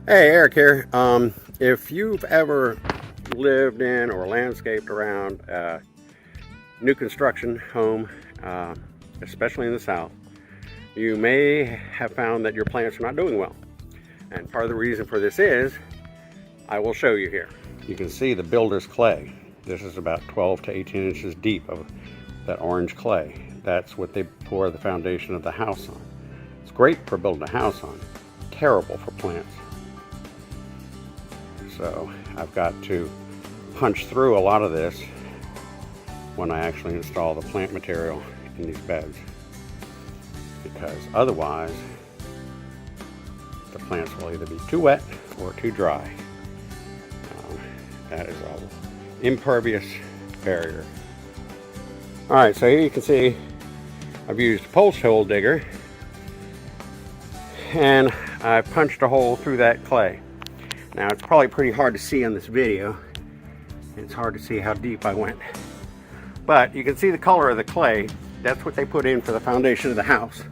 Hey, Eric here. If you've ever lived in or landscaped around a new construction home, especially in the South, you may have found that your plants are not doing well. And part of the reason for this is, I will show you here. You can see the builder's clay. This is about 12 to 18 inches deep of that orange clay. That's what they pour the foundation of the house on. It's great for building a house on. Terrible for plants. So I've got to punch through a lot of this when I actually install the plant material in these beds, because otherwise the plants will either be too wet or too dry. That is an impervious barrier. Alright, so here you can see I've used a post hole digger and I punched a hole through that clay. Now it's probably pretty hard to see on this video. It's hard to see how deep I went. But you can see the color of the clay. That's what they put in for the foundation of the house.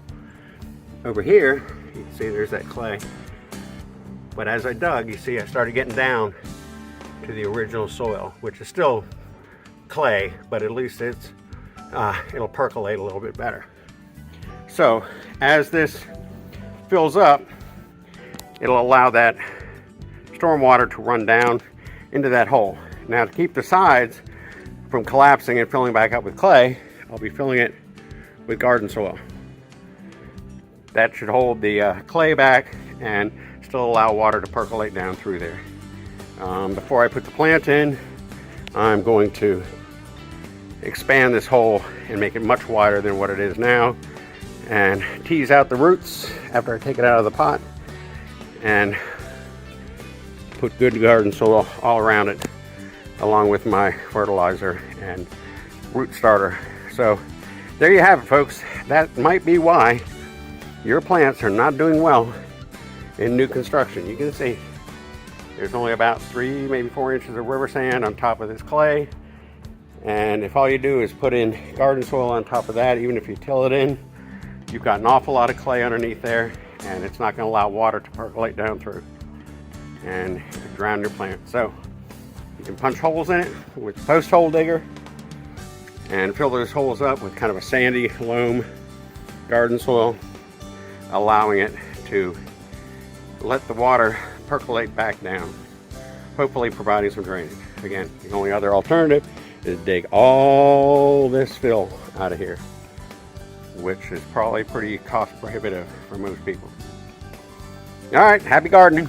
Over here, you can see there's that clay. But as I dug, you see I started getting down to the original soil, which is still clay, but at least it'll percolate a little bit better. So as this fills up, it'll allow that storm water to run down into that hole. Now, to keep the sides from collapsing and filling back up with clay, I'll be filling it with garden soil. That should hold the clay back and still allow water to percolate down through there. Before I put the plant in, I'm going to expand this hole and make it much wider than what it is now, and tease out the roots after I take it out of the pot, and put good garden soil all around it, along with my fertilizer and root starter. So there you have it, folks. That might be why your plants are not doing well in new construction. You can see there's only about 3, maybe 4 inches of river sand on top of this clay. And if all you do is put in garden soil on top of that, even if you till it in, you've got an awful lot of clay underneath there, and it's not going to allow water to percolate down through and drown your plant. So you can punch holes in it with the post hole digger and fill those holes up with kind of a sandy loam garden soil, allowing it to let the water percolate back down, hopefully providing some drainage. Again, the only other alternative is dig all this fill out of here, which is probably pretty cost prohibitive for most people. All right, happy gardening.